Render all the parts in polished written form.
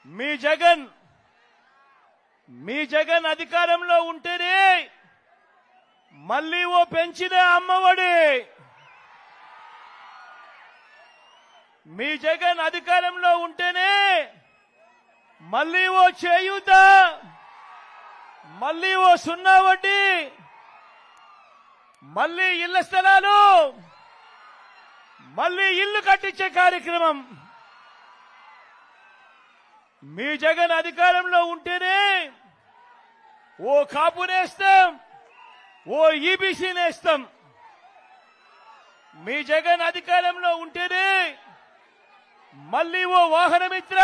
మీ జగన్ అధికారంలో ఉంటేనే మళ్ళీ ఓ పెంచిన అమ్మఒడి, మీ జగన్ అధికారంలో ఉంటేనే మళ్ళీ ఓ చేయూత, మళ్ళీ ఓ సున్నా వడ్డీ, మళ్ళీ ఇళ్ల స్థలాలు, మళ్ళీ ఇల్లు కట్టించే కార్యక్రమం. మీ జగన్ అధికారంలో ఉంటేనే ఓ కాపు నేస్తం, ఓ ఈబీసీ నేస్తం. మీ జగన్ అధికారంలో ఉంటేనే మళ్ళీ ఓ వాహన మిత్ర,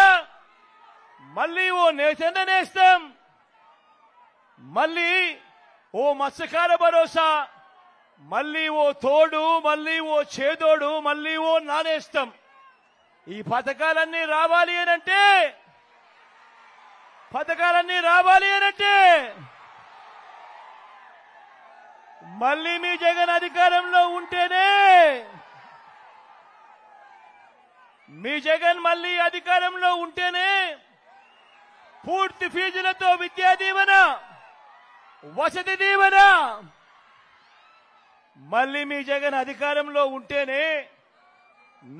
మళ్ళీ ఓ నేతన్న నేస్తం, మళ్ళీ ఓ మత్స్యకార భరోసా, మళ్ళీ ఓ తోడు, మళ్ళీ ఓ చేదోడు, మళ్ళీ ఓ నానేస్తం. ఈ పథకాలన్నీ రావాలి అనంటే మళ్ళీ మీ జగన్ అధికారంలో ఉంటేనే, మీ జగన్ మళ్ళీ అధికారంలో ఉంటేనే పూర్తి ఫీజులతో విద్యా దీవెన, వసతి దీవెన. మళ్ళీ మీ జగన్ అధికారంలో ఉంటేనే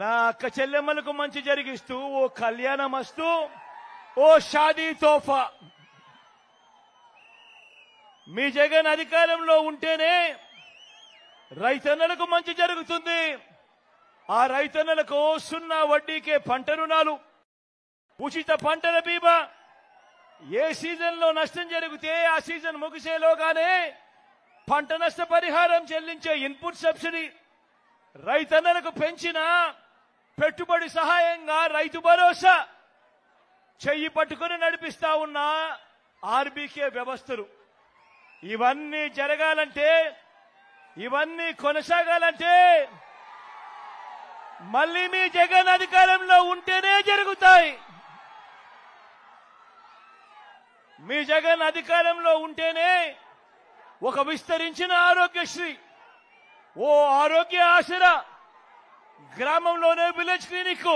నా అక్క చెల్లెమ్మలకు మంచి జరిగిస్తూ ఓ కళ్యాణమస్తు, ఓ షాదీ తోఫా. మీ జగన్ అధికారంలో ఉంటేనే రైతన్నలకు మంచి జరుగుతుంది. ఆ రైతన్నలకు సున్నా వడ్డీకే పంట రుణాలు, ఉచిత పంటల బీమా, ఏ సీజన్లో నష్టం జరిగితే ఆ సీజన్ ముగిసేలోగానే పంట నష్ట పరిహారం చెల్లించే ఇన్పుట్ సబ్సిడీ, రైతన్నలకు పెంచిన పెట్టుబడి సహాయంగా రైతు భరోసా, చెయ్యి పట్టుకుని నడిపిస్తా ఉన్న ఆర్బీకే వ్యవస్థలు. ఇవన్నీ జరగాలంటే, ఇవన్నీ కొనసాగాలంటే మళ్ళీ మీ జగన్ అధికారంలో ఉంటేనే జరుగుతాయి. మీ జగన్ అధికారంలో ఉంటేనే ఒక విస్తరించిన ఆరోగ్యశ్రీ, ఓ ఆరోగ్య ఆసరా, గ్రామంలోనే విలేజ్ క్లినిక్,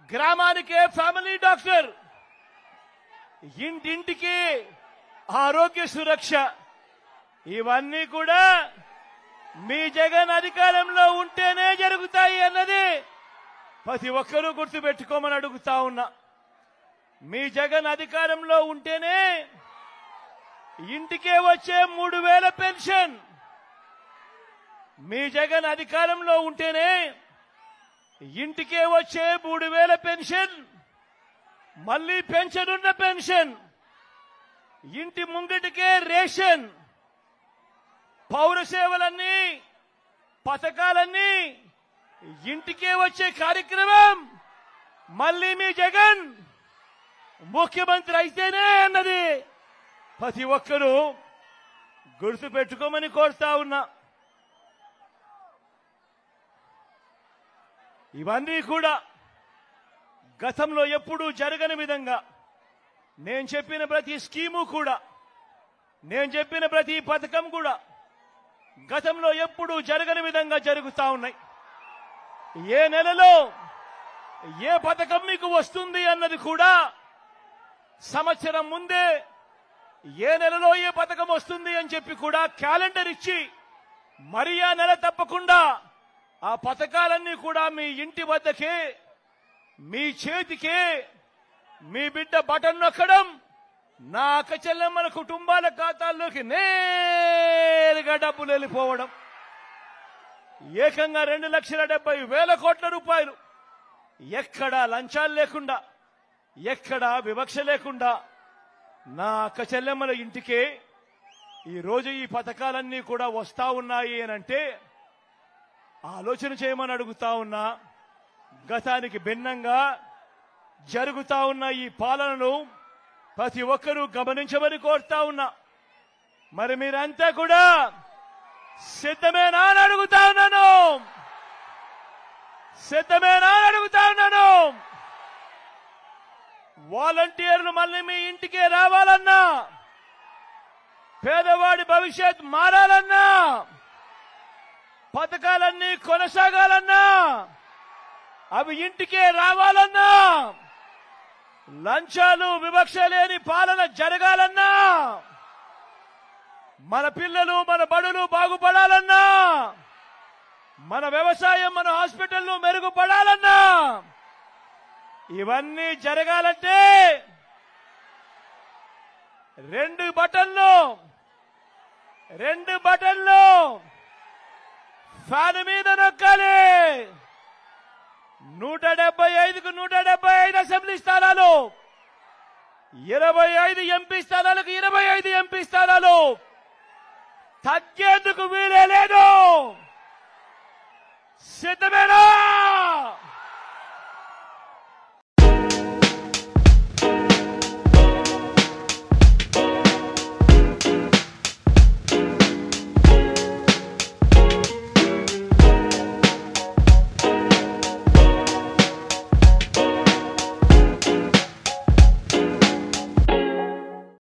గ్రామానికే ఫ్యామిలీ డాక్టర్, ఇంటింటికి ఆరోగ్య సురక్ష. ఇవన్నీ కూడా మీ జగన్ అధికారంలో ఉంటేనే జరుగుతాయి అన్నది ప్రతి ఒక్కరూ గుర్తుపెట్టుకోమని అడుగుతా ఉన్నా. మీ జగన్ అధికారంలో ఉంటేనే ఇంటికే వచ్చే 3000 పెన్షన్, మీ జగన్ అధికారంలో ఉంటేనే ఇంటికే వచ్చే 3000 పెన్షన్, మళ్ళీ పెన్షనున్న పెన్షన్, ఇంటి ముంగిటికే రేషన్, పౌర సేవలన్నీ, పథకాలన్నీ ఇంటికే వచ్చే కార్యక్రమం మళ్ళీ మీ జగన్ ముఖ్యమంత్రి అయితేనే అన్నది ప్రతి ఒక్కరూ గుర్తుపెట్టుకోమని కోరుతా ఉన్నా. ఇవన్నీ కూడా గతంలో ఎప్పుడూ జరగని విధంగా నేను చెప్పిన ప్రతి స్కీము కూడా, నేను చెప్పిన ప్రతి పథకం కూడా గతంలో ఎప్పుడూ జరగని విధంగా జరుగుతా ఉన్నాయి. ఏ నెలలో ఏ పథకం మీకు వస్తుంది అన్నది కూడా సంవత్సరం ముందే ఏ నెలలో ఏ పథకం వస్తుంది అని చెప్పి కూడా క్యాలెండర్ ఇచ్చి మరి ఆ నెల తప్పకుండా ఆ పథకాలన్నీ కూడా మీ ఇంటి వద్దకే, మీ చేతికే, మీ బిడ్డ బటన్ నొక్కడం, నా అక్క చెల్లెమ్మల కుటుంబాల ఖాతాల్లోకి నేరుగా డబ్బులు వెళ్ళిపోవడం, ఏకంగా 2,70,000 కోట్ల రూపాయలు ఎక్కడా లంచాలు లేకుండా, ఎక్కడా వివక్ష లేకుండా నా అక్క చెల్లెమ్మల ఇంటికే ఈరోజు ఈ పథకాలన్నీ కూడా వస్తా ఉన్నాయి అనంటే ఆలోచన చేయమని అడుగుతా ఉన్నా. గతానికి భిన్నంగా జరుగుతా ఉన్న ఈ పాలనను ప్రతి ఒక్కరూ గమనించమని కోరుతా ఉన్నా. మరి మీరంతా కూడా సిద్ధమేనా అని అడుగుతా ఉన్నాను. సిద్ధమేనా అని అడుగుతా ఉన్నాను. వాలంటీర్లు మళ్ళీ మీ ఇంటికే రావాలన్నా, పేదవాడి భవిష్యత్ మారాలన్నా, పథకాలన్నీ కొనసాగాలన్నా, అవి ఇంటికే రావాలన్నా లంచాలు వివక్ష లేని పాలన జరగాలన్నా, మన పిల్లలు మన బడులు బాగుపడాలన్నా, మన వ్యవసాయం మన హాస్పిటల్లు మెరుగుపడాలన్నా, ఇవన్నీ జరగాలంటే రెండు బటన్లు ఫ్యాన్ మీద నొక్కాలి. 175కు 175 అసెంబ్లీ స్థానాలు, 25 ఎంపీ స్థానాలకు 25 ఎంపీ స్థానాలు తగ్గేందుకు వీలే లేదు. సిద్ధమేనా?